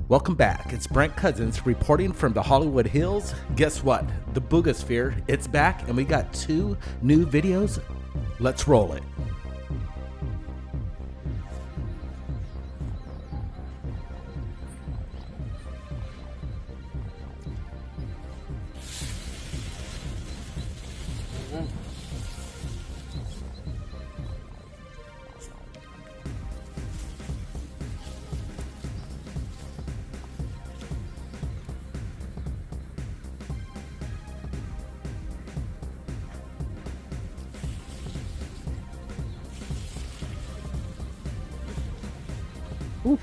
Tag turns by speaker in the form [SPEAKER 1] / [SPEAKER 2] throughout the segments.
[SPEAKER 1] Welcome back. It's Brent Cousins reporting from the Hollywood Hills. Guess what? The Boogosphere, it's back, and we got 2 new videos. Let's roll it. Oof.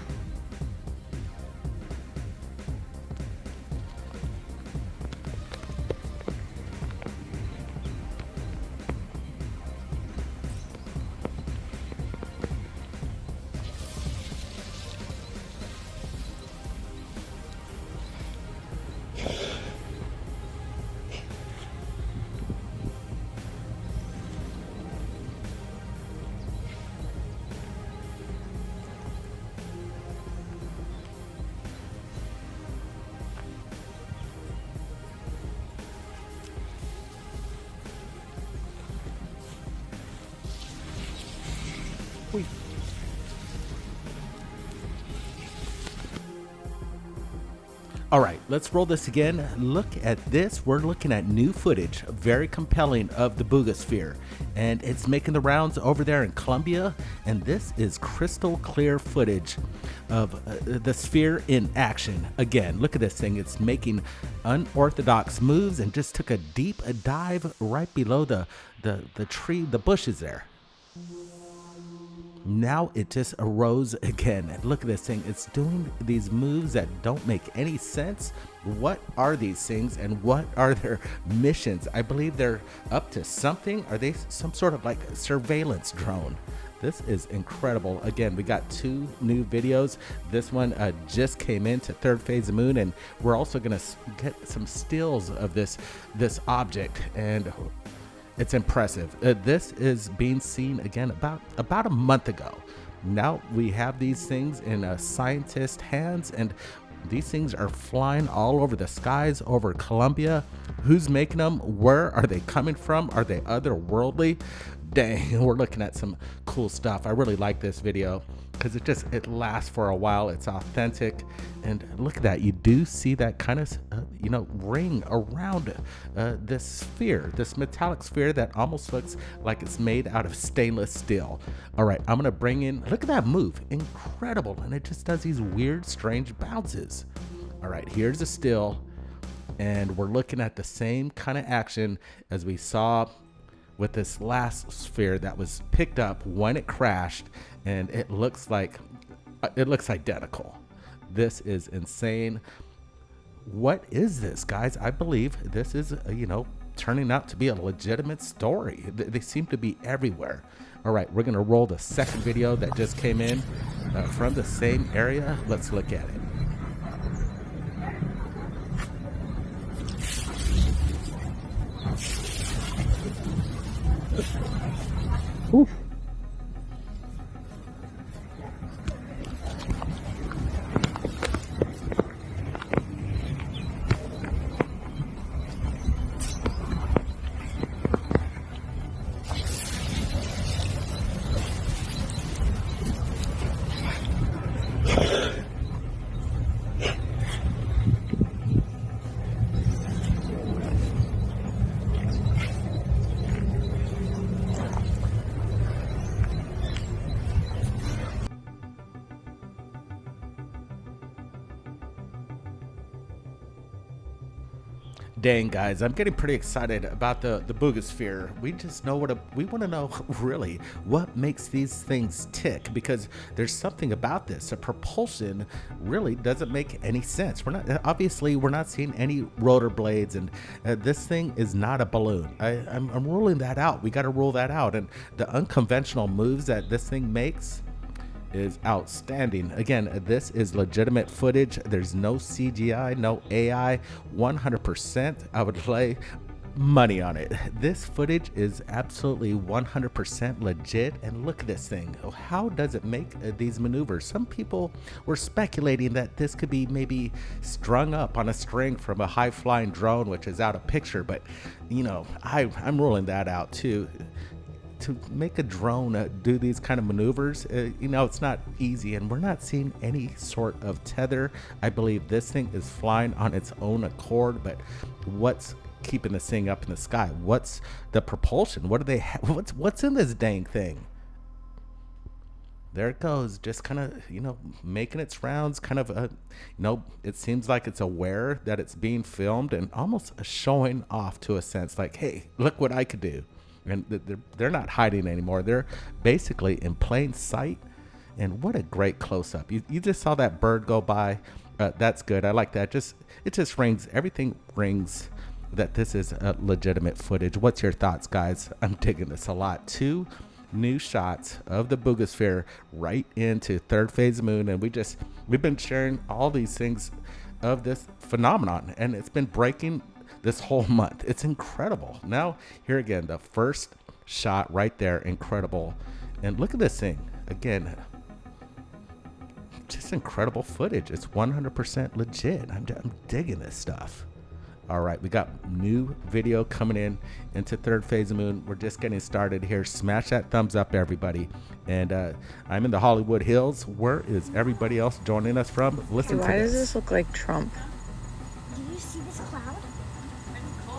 [SPEAKER 1] Wait. All right, let's roll this again. Look at this. We're looking at new footage, very compelling, of the Boogosphere, and it's making the rounds over there in Colombia. And this is crystal clear footage of the sphere in action. Again, look at this thing. It's making unorthodox moves and just took a deep dive right below the tree, the bushes there. Now it just arose again. Look at this thing. It's doing these moves that don't make any sense. What are these things and what are their missions? I believe they're up to something. Are they some sort of like surveillance drone? This is incredible. Again, we got 2 new videos. This one just came into Thirdphaseofmoon, and we're also gonna get some stills of this object, and it's impressive. This is being seen again about a month ago. Now we have these things in scientist hands, and these things are flying all over the skies over Colombia. Who's making them? Where are they coming from? Are they otherworldly? Dang, we're looking at some cool stuff. I really like this video because it lasts for a while. It's authentic, and look at that. You do see that kind of ring around this sphere, this metallic sphere that almost looks like it's made out of stainless steel. All right, I'm gonna bring in, look at that move, incredible, and it just does these weird, strange bounces. All right, here's a still, and we're looking at the same kind of action as we saw with this last sphere that was picked up when it crashed, and it looks identical. This is insane. What is this, guys? I believe this is turning out to be a legitimate story. They seem to be everywhere. All right, we're gonna roll the second video that just came in from the same area. Let's look at it. Oof. Dang, guys, I'm getting pretty excited about the Boogosphere. We just know we want to know really what makes these things tick, because there's something about this. The propulsion really doesn't make any sense. We're not seeing any rotor blades, and this thing is not a balloon. I'm ruling that out. We got to rule that out. And the unconventional moves that this thing makes is outstanding. Again, this is legitimate footage. There's no CGI, no AI, 100%. I would money on it. This footage is absolutely 100% legit. And look at this thing. How does it make these maneuvers? Some people were speculating that this could be maybe strung up on a string from a high flying drone, which is out of picture. But, I'm ruling that out too. To make a drone do these kind of maneuvers, it's not easy, and we're not seeing any sort of tether. I believe this thing is flying on its own accord, but what's keeping this thing up in the sky? What's the propulsion? What do they what's in this dang thing? There it goes, just kind of, making its rounds, kind of, it seems like it's aware that it's being filmed and almost showing off to a sense, like, hey, look what I could do. And they're not hiding anymore. They're basically in plain sight. And what a great close-up. You just saw that bird go by. That's good. I like that. It just rings. Everything rings that this is legitimate footage. What's your thoughts, guys? I'm digging this a lot. 2 new shots of the Boogosphere right into third phase moon. And we've been sharing all these things of this phenomenon. And it's been breaking this whole month. It's incredible. Now, here again, the first shot right there, incredible. And look at this thing. Again, just incredible footage. It's 100% legit. I'm digging this stuff. All right, we got new video coming into third phase of moon. We're just getting started here. Smash that thumbs up, everybody. And I'm in the Hollywood Hills. Where is everybody else joining us from? Listen to this.
[SPEAKER 2] Why does this look like Trump?
[SPEAKER 3] Do you see this cloud?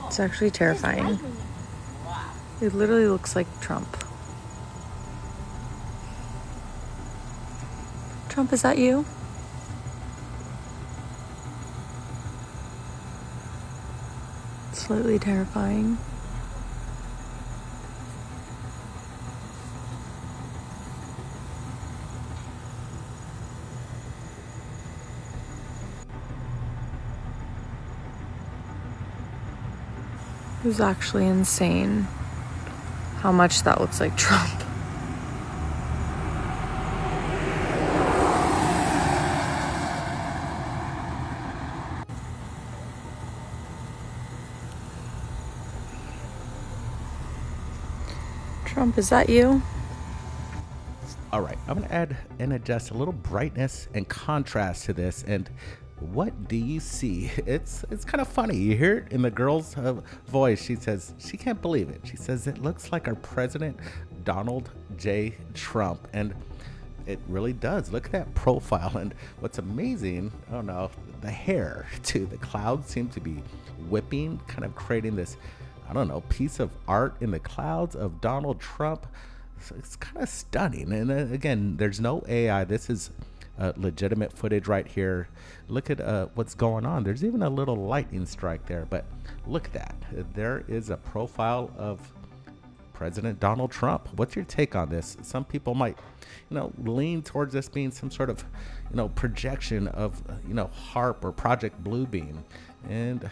[SPEAKER 2] It's actually terrifying. It literally looks like Trump. Trump, is that you? Slightly terrifying. It was actually insane how much that looks like Trump. Trump, is that you?
[SPEAKER 1] All right, I'm going to add and adjust a little brightness and contrast to this. And what do you see? It's kind of funny. You hear it in the girl's voice. She says she can't believe it. She says it looks like our president, Donald J. Trump. And it really does. Look at that profile. And what's amazing, oh no, the hair too. The clouds seem to be whipping, kind of creating this, I don't know, piece of art in the clouds of Donald Trump. So it's kind of stunning. And again, there's no AI. This is legitimate footage right here. Look at what's going on. There's even a little lightning strike there, but look at that. There is a profile of President Donald Trump. What's your take on this? Some people might, lean towards this being some sort of, projection of, HARP or Project Bluebeam. And,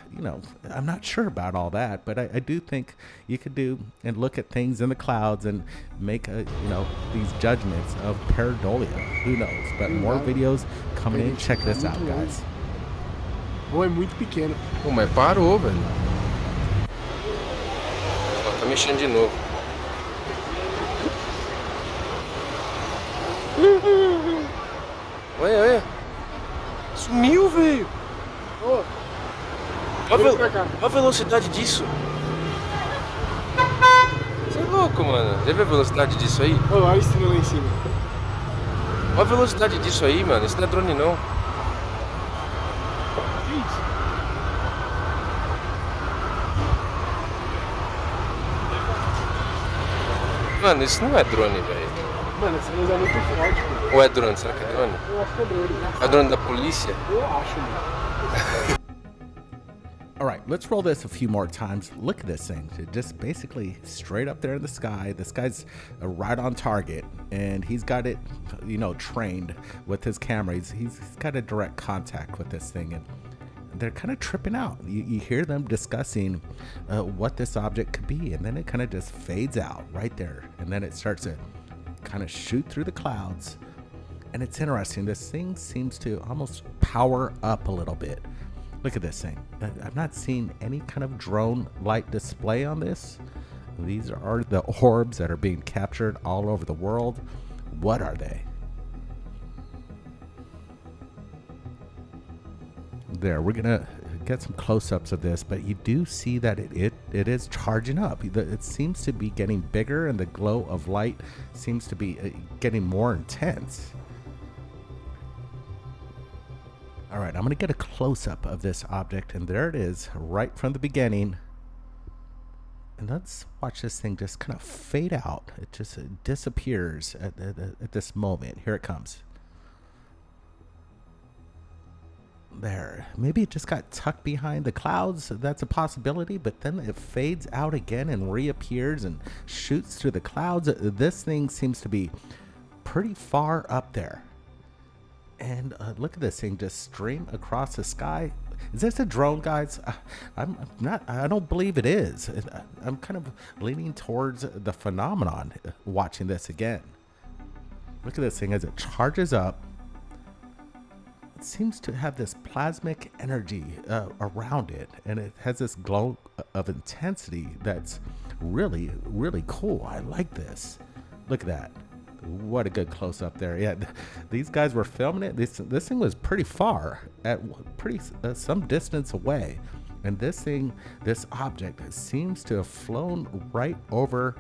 [SPEAKER 1] I'm not sure about all that, but I do think you could do and look at things in the clouds and make, these judgments of pareidolia. Who knows? But more videos coming in. Check this out, guys.
[SPEAKER 4] Ou é muito pequeno.
[SPEAKER 5] Pô, mas parou, velho. Ó, tá mexendo de novo. Olha. Sumiu, velho.
[SPEAKER 4] Ô,
[SPEAKER 5] Olha a velocidade disso. Você é louco, mano. Já viu a velocidade disso aí?
[SPEAKER 4] olha a estrela lá em cima.
[SPEAKER 5] Olha a velocidade disso aí, mano. Isso não é drone, não.
[SPEAKER 4] Que isso?
[SPEAKER 5] Mano, isso não é drone, velho.
[SPEAKER 4] Mano, essa luz é muito forte, pô.
[SPEAKER 5] Ou é drone? Será que é drone?
[SPEAKER 4] Eu acho que é drone.
[SPEAKER 5] É drone da polícia?
[SPEAKER 4] Eu acho, mano.
[SPEAKER 1] All right, let's roll this a few more times. Look at this thing. It just basically straight up there in the sky. This guy's right on target, and he's got it, trained with his camera. He's got a direct contact with this thing, and they're kind of tripping out. You hear them discussing what this object could be, and then it kind of just fades out right there, and then it starts to kind of shoot through the clouds. And it's interesting. This thing seems to almost power up a little bit. Look at this thing. I've not seen any kind of drone light display on this. These are the orbs that are being captured all over the world. What are they? There, we're gonna get some close-ups of this, but you do see that it is charging up. It seems to be getting bigger, and the glow of light seems to be getting more intense. All right, I'm gonna get a close-up of this object, and there it is right from the beginning. And let's watch this thing just kind of fade out. It just disappears at this moment. Here it comes. There. Maybe it just got tucked behind the clouds. That's a possibility, but then it fades out again and reappears and shoots through the clouds. This thing seems to be pretty far up there. And look at this thing just stream across the sky. Is this a drone, guys? I'm not. I don't believe it is. I'm kind of leaning towards the phenomenon watching this again. Look at this thing as it charges up. It seems to have this plasmic energy around it, and it has this glow of intensity that's really, really cool. I like this. Look at that. What a good close up there. Yeah, these guys were filming it. This thing was pretty far, at some distance away, and this object seems to have flown right over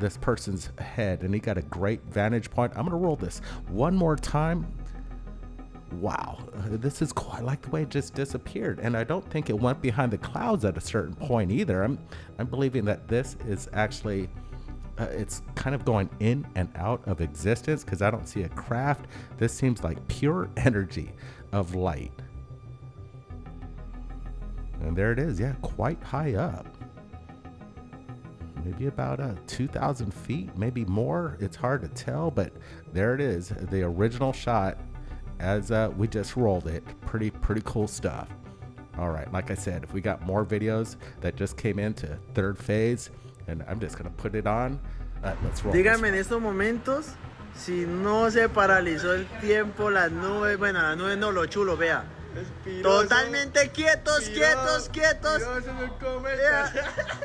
[SPEAKER 1] this person's head, and he got a great vantage point. I'm gonna roll this one more time. Wow, this is cool. I like the way it just disappeared, and I don't think it went behind the clouds at a certain point either. I'm believing that this is actually it's kind of going in and out of existence, because I don't see a craft. This seems like pure energy of light. And there it is. Yeah, quite high up. Maybe about 2,000 feet, maybe more. It's hard to tell, but there it is. The original shot as we just rolled it. Pretty cool stuff. All right, like I said, if we got more videos that just came into third phase, and I'm just gonna put it on. Let's roll.
[SPEAKER 6] Dígame en estos momentos si no se paralizó el tiempo, las nubes, bueno, las nubes no, lo chulo, vea. Totalmente quietos. Vea.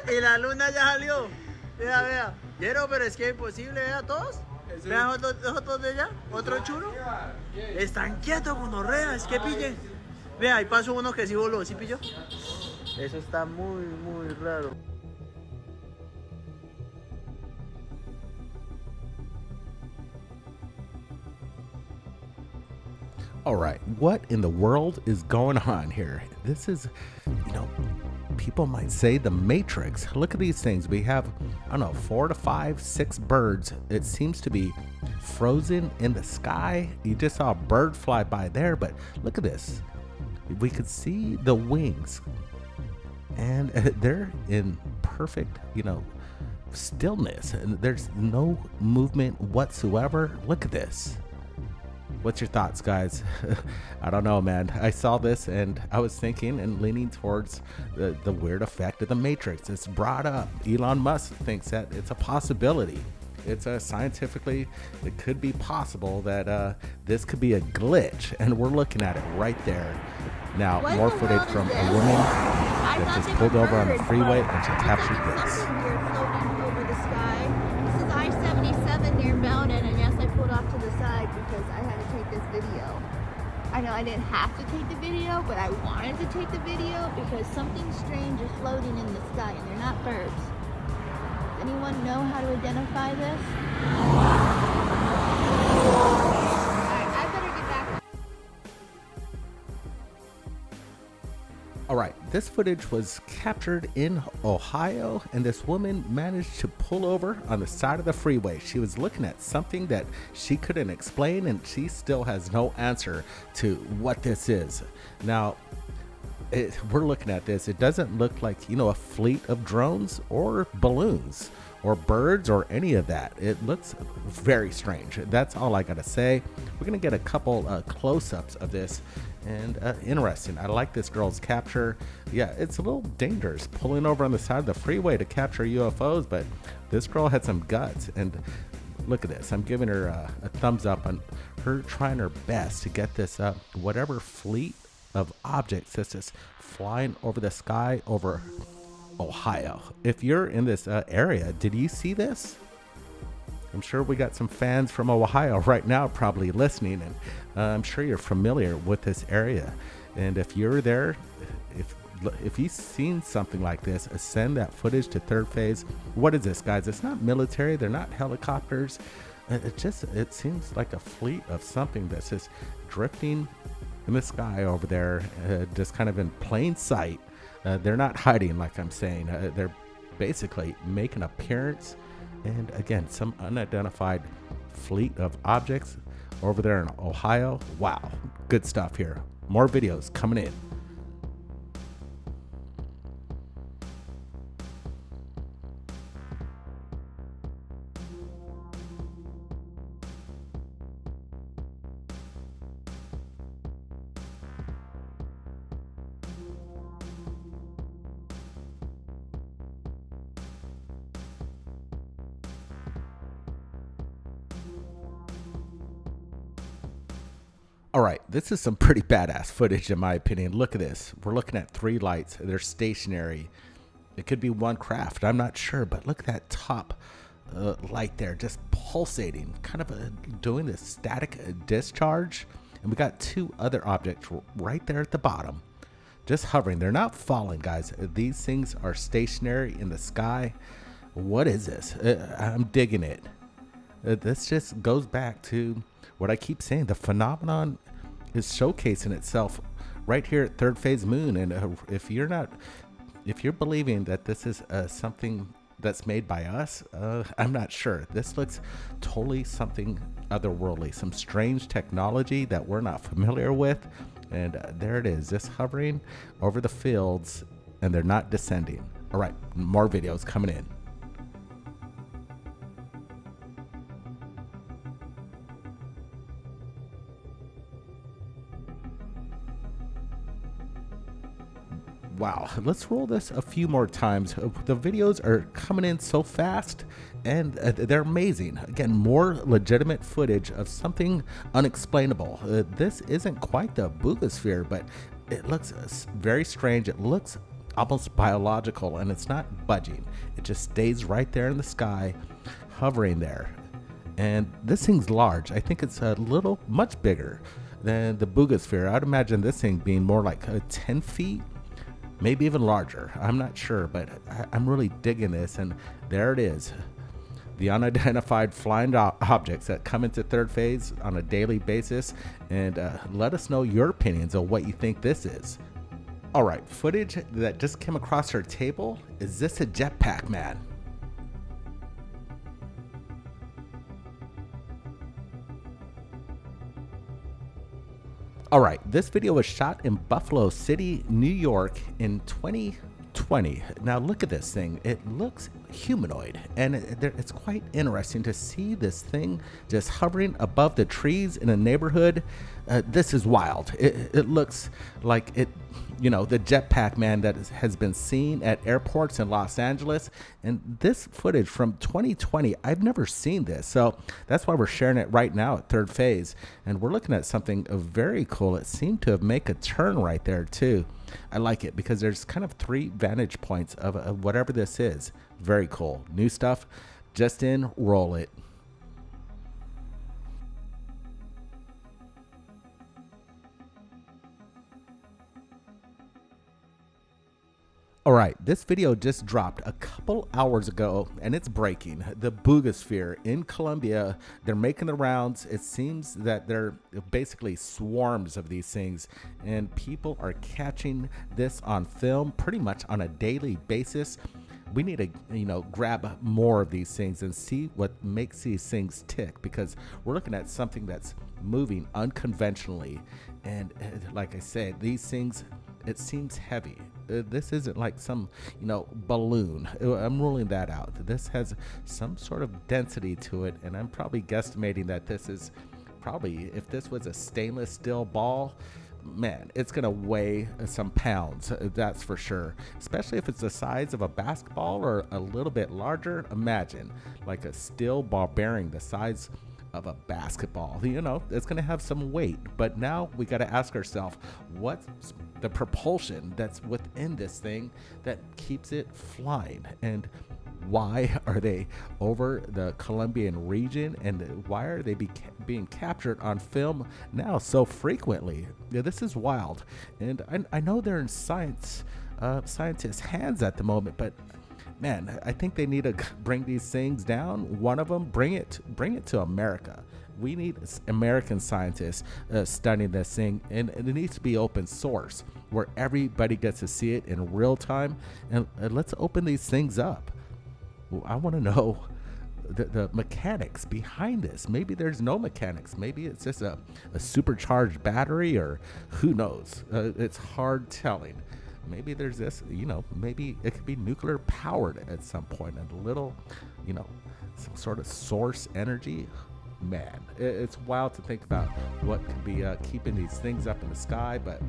[SPEAKER 6] Y la luna ya salió. Vea. Pero es que es imposible, vea todos. Vean otros de allá, otro chulo. Están quietos, gonorrea, es que pillen. Vea, ahí pasó uno que sí voló, ¿sí pilló? Eso está muy raro.
[SPEAKER 1] All right, what in the world is going on here? This is, people might say the Matrix. Look at these things. We have, 4 to 5, 6 birds. It seems to be frozen in the sky. You just saw a bird fly by there, but look at this. We could see the wings, and they're in perfect, stillness, and there's no movement whatsoever. Look at this. What's your thoughts, guys? I don't know, man. I saw this and I was thinking and leaning towards the weird effect of the Matrix. It's brought up. Elon Musk thinks that it's a possibility. It's scientifically, it could be possible that this could be a glitch, and we're looking at it right there. Now, more footage from a woman that just pulled over on the freeway and she captured this.
[SPEAKER 7] Over the sky. This is I-77 near Mountain, and yes, I pulled off to the side because I had to take this video. I know I didn't have to take the video, but I wanted to take the video because something strange is floating in the sky, and they're not birds. Does anyone know how to identify this? Alright, I better get back.
[SPEAKER 1] All right, this footage was captured in Ohio, and this woman managed to pull over on the side of the freeway. She was looking at something that she couldn't explain, and she still has no answer to what this is. Now, we're looking at this. It doesn't look like, a fleet of drones or balloons or birds or any of that. It looks very strange. That's all I gotta say. We're gonna get a couple close-ups of this, and interesting. I like this girl's capture. Yeah, it's a little dangerous pulling over on the side of the freeway to capture UFOs, but this girl had some guts, and look at this. I'm giving her a thumbs up on her trying her best to get this up. Whatever fleet of objects that's just flying over the sky over Ohio. If you're in this area, did you see this? I'm sure we got some fans from Ohio right now probably listening, and I'm sure you're familiar with this area. And if you're there, if you've seen something like this, send that footage to Third Phase. What is this, guys? It's not military. They're not helicopters. It seems like a fleet of something that's just drifting in the sky over there, just kind of in plain sight. They're not hiding, like I'm saying. They're basically making an appearance. And again, some unidentified fleet of objects over there in Ohio. Wow, good stuff here. More videos coming in. All right, this is some pretty badass footage in my opinion. Look at this. We're looking at 3 lights. They're stationary. It could be one craft. I'm not sure, but look at that top light there, just pulsating, kind of doing this static discharge. And we got 2 other objects right there at the bottom, just hovering. They're not falling, guys. These things are stationary in the sky. What is this? I'm digging it. This just goes back to what I keep saying. The phenomenon is showcasing itself right here at Thirdphaseofmoon. And if you're believing that this is something that's made by us, I'm not sure. This looks totally something otherworldly, some strange technology that we're not familiar with. And there it is, just hovering over the fields, and they're not descending. All right, more videos coming in. Wow, let's roll this a few more times. The videos are coming in so fast, and they're amazing. Again, more legitimate footage of something unexplainable. This isn't quite the boogosphere, but it looks very strange. It looks almost biological, and it's not budging. It just stays right there in the sky, hovering there. And this thing's large. I think it's much bigger than the boogosphere. I'd imagine this thing being more like 10 feet. Maybe even larger. I'm not sure, but I'm really digging this. And there it is. The unidentified flying objects that come into Third Phase on a daily basis. And let us know your opinions on what you think this is. All right, footage that just came across our table. Is this a jetpack, man? All right, this video was shot in Buffalo City, New York in 2020. Now look at this thing. It looks humanoid, and it's quite interesting to see this thing just hovering above the trees in a neighborhood. This is wild. It looks like the jetpack man that has been seen at airports in Los Angeles. And this footage from 2020, I've never seen this. So that's why we're sharing it right now at Third Phase. And we're looking at something very cool. It seemed to make a turn right there too. I like it because there's kind of 3 vantage points of whatever this is. Very cool. New stuff. Just in, roll it. All right, this video just dropped a couple hours ago, and it's breaking. The boogosphere in Colombia, they're making the rounds. It seems that they're basically swarms of these things, and people are catching this on film pretty much on a daily basis. We need to, grab more of these things and see what makes these things tick, because we're looking at something that's moving unconventionally. And like I said, these things, it seems heavy. This isn't like some, balloon. I'm ruling that out. This has some sort of density to it, and I'm probably guesstimating that this is probably, if this was a stainless steel ball, man, it's gonna weigh some pounds, that's for sure. Especially if it's the size of a basketball or a little bit larger. Imagine like a steel ball bearing the size of a basketball. You know, it's going to have some weight, but now we got to ask ourselves, what's the propulsion that's within this thing that keeps it flying? And why are they over the Colombian region, and why are they being captured on film now so frequently? Yeah, this is wild, and I know they're in scientists' hands at the moment, but man, I think they need to bring these things down. One of them, bring it to America. We need American scientists studying this thing, and it needs to be open source where everybody gets to see it in real time. And let's open these things up. I want to know the mechanics behind this. Maybe there's no mechanics. Maybe it's just a supercharged battery, or who knows? It's hard telling. Maybe there's this, maybe it could be nuclear powered at some point, and a little, some sort of source energy. Man, it's wild to think about what could be keeping these things up in the sky, but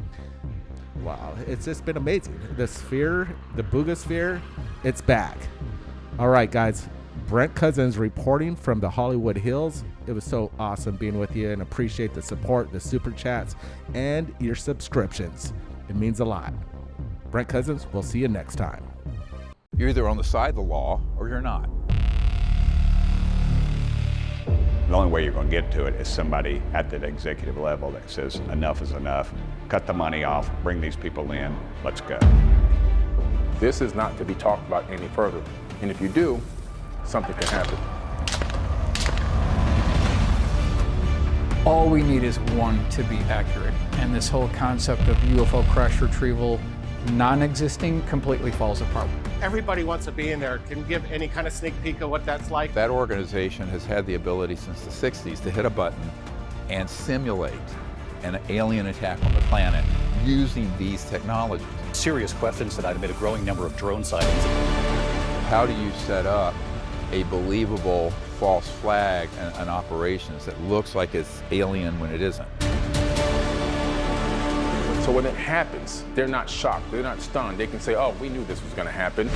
[SPEAKER 1] wow, it's just been amazing. The sphere, the Boogosphere, it's back. All right, guys, Brent Cousins reporting from the Hollywood Hills. It was so awesome being with you, and appreciate the support, the super chats, and your subscriptions. It means a lot. Brent Cousins, we'll see you next time.
[SPEAKER 8] You're either on the side of the law or you're not. The only way you're going to get to it is somebody at that executive level that says enough is enough, cut the money off, bring these people in, let's go.
[SPEAKER 9] This is not to be talked about any further. And if you do, something can happen.
[SPEAKER 10] All we need is one to be accurate. And this whole concept of UFO crash retrieval non-existing completely falls apart.
[SPEAKER 11] Everybody wants to be in there. Can you give any kind of sneak peek of what that's like?
[SPEAKER 8] That organization has had the ability since the 60s to hit a button and simulate an alien attack on the planet using these technologies.
[SPEAKER 12] Serious questions that I've made a growing number of drone sightings.
[SPEAKER 8] How do you set up a believable false flag and operations that looks like it's alien when it isn't?
[SPEAKER 9] So when it happens, they're not shocked, they're not stunned. They can say, oh, we knew this was going to happen.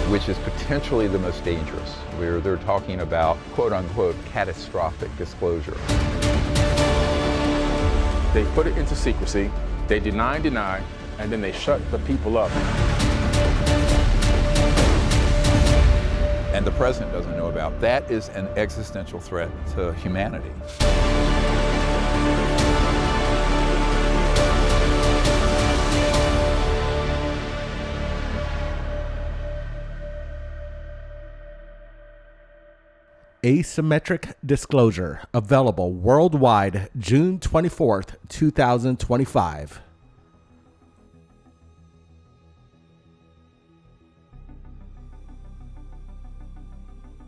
[SPEAKER 8] Which is potentially the most dangerous, where they're talking about, quote unquote, catastrophic disclosure.
[SPEAKER 9] They put it into secrecy, they deny, and then they shut the people up.
[SPEAKER 8] And the president doesn't know about. That is an existential threat to humanity.
[SPEAKER 1] Asymmetric disclosure available worldwide June 24th, 2025.